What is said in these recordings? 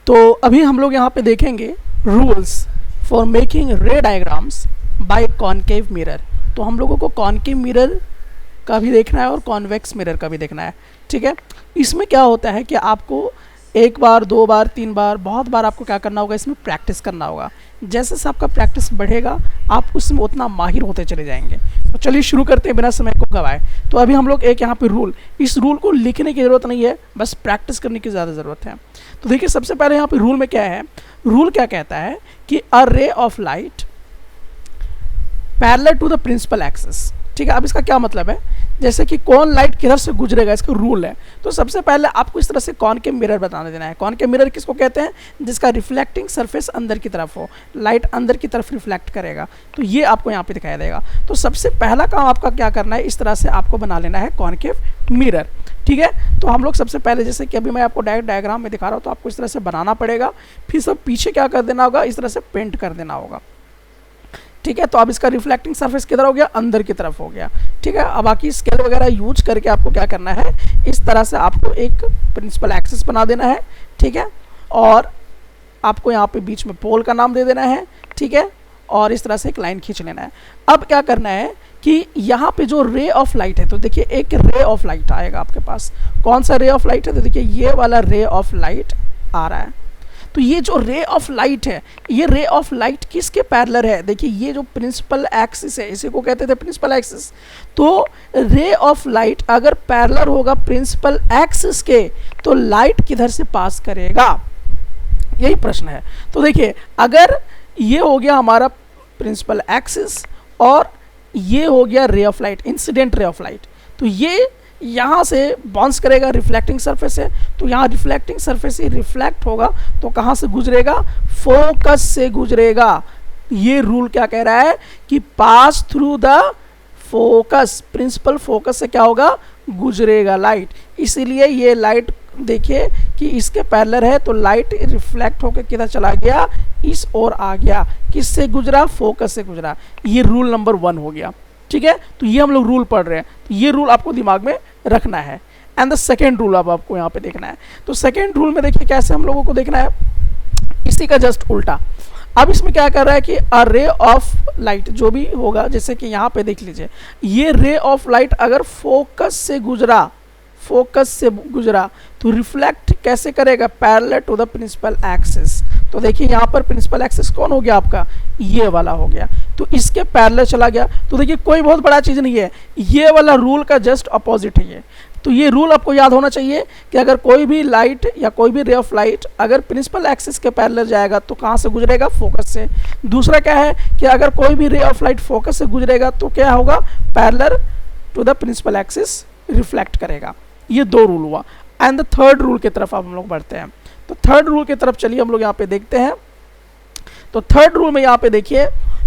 तो अभी हम लोग यहाँ पे देखेंगे rules for making ray diagrams by concave mirror. तो हम लोगों को कॉनकेव मिरर का भी देखना है और कॉन्वेक्स मिरर का भी देखना है, ठीक है। इसमें क्या होता है कि आपको एक बार, दो बार, तीन बार, बहुत बार आपको क्या करना होगा, इसमें प्रैक्टिस करना होगा। जैसे से आपका प्रैक्टिस बढ़ेगा आप उसमें उतना माहिर होते चले जाएंगे। तो चलिए शुरू करते हैं बिना समय को गवाए। तो अभी हम लोग एक यहाँ पे रूल, इस रूल को लिखने की ज़रूरत नहीं है, बस प्रैक्टिस करने की ज़्यादा ज़रूरत है। तो देखिए सबसे पहले यहाँ पे रूल में क्या है, रूल क्या कहता है कि a ray of light parallel to the principal axis, ठीक है। अब इसका क्या मतलब है, जैसे कि कौन लाइट किधर से गुजरेगा, इसका रूल है। तो सबसे पहले आपको इस तरह से कॉनकेव मिरर बताने देना है। कॉनकेव मिरर किसको कहते हैं, जिसका रिफ्लेक्टिंग सरफेस अंदर की तरफ हो, लाइट अंदर की तरफ रिफ्लेक्ट करेगा। तो ये आपको यहाँ पे दिखाई देगा। तो सबसे पहला काम आपका क्या करना है, इस तरह से आपको बना लेना है कॉनकेव मिरर, ठीक है। तो हम लोग सबसे पहले, जैसे कि अभी मैं आपको डायरेक्ट डायग्राम में दिखा रहा हूँ, तो आपको इस तरह से बनाना पड़ेगा। फिर सब पीछे क्या कर देना होगा, इस तरह से पेंट कर देना होगा, ठीक है। तो अब इसका रिफ्लेक्टिंग सरफेस किधर हो गया, अंदर की तरफ हो गया, ठीक है। अब बाकी स्केल वगैरह यूज करके आपको क्या करना है, इस तरह से आपको एक प्रिंसिपल एक्सिस बना देना है, ठीक है। और आपको यहाँ पे बीच में पोल का नाम दे देना है, ठीक है। और इस तरह से एक लाइन खींच लेना है। अब क्या करना है कि यहाँ पे जो रे ऑफ लाइट है, तो देखिए एक रे ऑफ लाइट आएगा आपके पास। कौन सा रे ऑफ लाइट है, तो देखिए ये वाला रे ऑफ लाइट आ रहा है। तो ये जो रे ऑफ लाइट है, ये रे ऑफ लाइट किसके पैरेलल है, देखिए ये जो प्रिंसिपल एक्सिस है, इसी को कहते थे प्रिंसिपल एक्सिस। तो रे ऑफ लाइट अगर पैरेलल होगा प्रिंसिपल एक्सिस के, तो लाइट किधर से पास करेगा, यही प्रश्न है। तो देखिए अगर ये हो गया हमारा प्रिंसिपल एक्सिस और ये हो गया रे of light, incident ray of light, तो ये यहाँ से बाउंस करेगा, रिफ्लेक्टिंग सरफेस है, तो यहाँ रिफ्लेक्टिंग सरफेस से रिफ्लेक्ट होगा, तो कहाँ से गुजरेगा, फोकस से गुजरेगा। ये रूल क्या कह रहा है कि pass through the focus, principal focus से क्या होगा, गुजरेगा लाइट। इसीलिए ये लाइट देखिए कि इसके पैरेलल है, तो लाइट रिफ्लेक्ट होकर किधर चला गया, इस ओर आ गया। किससे गुजरा, फोकस से गुजरा। ये रूल नंबर 1 हो गया, ठीक है। तो ये हम लोग रूल पढ़ रहे हैं, तो ये रूल आपको दिमाग में रखना है। एंड द सेकेंड रूल अब आपको यहाँ पे देखना है। तो सेकेंड रूल में देखिए कैसे हम लोगों को देखना है, इसी का जस्ट उल्टा। अब इसमें क्या कर रहा है कि अ रे ऑफ लाइट जो भी होगा, जैसे कि यहाँ पे देख लीजिए, ये रे ऑफ लाइट अगर फोकस से गुजरा, फोकस से गुजरा, तो रिफ्लेक्ट कैसे करेगा, parallel to the principal axis. तो देखिए यहाँ पर प्रिंसिपल एक्सिस कौन हो गया आपका, ये वाला हो गया, तो इसके पैरेलल चला गया। तो देखिए कोई बहुत बड़ा चीज़ नहीं है, ये वाला रूल का जस्ट अपोजिट है ये। तो ये रूल आपको याद होना चाहिए कि अगर कोई भी लाइट या कोई भी रे ऑफ लाइट अगर प्रिंसिपल एक्सिस के पैरेलल जाएगा तो कहाँ से गुजरेगा, फोकस से। दूसरा क्या है कि अगर कोई भी रे ऑफ लाइट फोकस से गुजरेगा तो क्या होगा, parallel to the principal axis reflect करेगा। ये 2 रूल हुआ। एंड द थर्ड रूल की तरफ अब हम लोग बढ़ते हैं। तो थर्ड रूल की तरफ चलिए हम लोग यहाँ पे देखते हैं। तो थर्ड रूल में यहाँ पे देखिए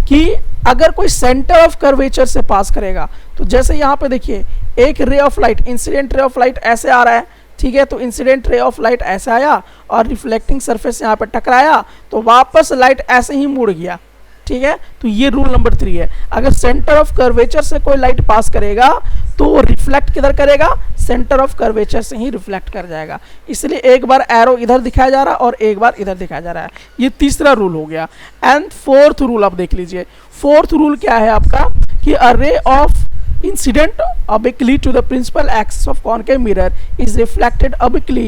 कि अगर कोई सेंटर ऑफ कर्वेचर से पास करेगा, तो जैसे यहाँ पे देखिए एक रे of light, incident ray of light ऐसे आ रहा है, ठीक है। तो इंसिडेंट रे ऑफ लाइट ऐसे आया और रिफ्लेक्टिंग सरफेस यहाँ पे टकराया, तो वापस लाइट ऐसे ही मुड़ गया, ठीक है। तो ये रूल नंबर 3 है। अगर सेंटर ऑफ कर्वेचर से कोई लाइट पास करेगा तो वो रिफ्लेक्ट किधर करेगा, सेंटर ऑफ कर्वेचर से ही रिफ्लेक्ट कर जाएगा। इसलिए एक बार एरो इधर दिखाया जा रहा है और एक बार इधर दिखाया जा रहा है। ये तीसरा रूल हो गया। एंड फोर्थ रूल आप देख लीजिए। फोर्थ रूल क्या है आपका कि a ray of incident obliquely to the principal axis of concave mirror is reflected obliquely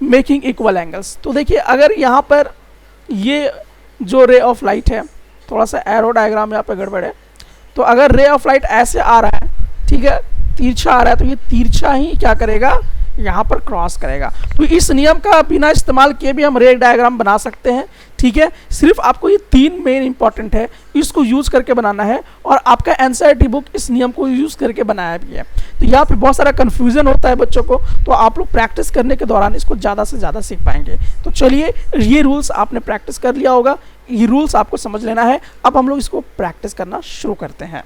making equal angles। तो देखिए अगर यहाँ पर ये जो रे ऑफ लाइट है, थोड़ा सा एरो डायग्राम यहाँ पे गड़बड़ है, तो अगर रे ऑफ लाइट ऐसे आ रहा है, ठीक है, तिरछा आ रहा है, तो ये तिरछा ही क्या करेगा, यहाँ पर क्रॉस करेगा। तो इस नियम का बिना इस्तेमाल किए भी हम रे डायग्राम बना सकते हैं, ठीक है। सिर्फ आपको ये 3 मेन इंपॉर्टेंट है, इसको यूज करके बनाना है और आपका एनसीईआरटी बुक इस नियम को यूज करके बनाया भी है। तो यहाँ पे बहुत सारा कन्फ्यूजन होता है बच्चों को, तो आप लोग प्रैक्टिस करने के दौरान इसको ज़्यादा से ज़्यादा सीख पाएंगे। तो चलिए ये रूल्स आपने प्रैक्टिस कर लिया होगा, ये रूल्स आपको समझ लेना है। अब हम लोग इसको प्रैक्टिस करना शुरू करते हैं।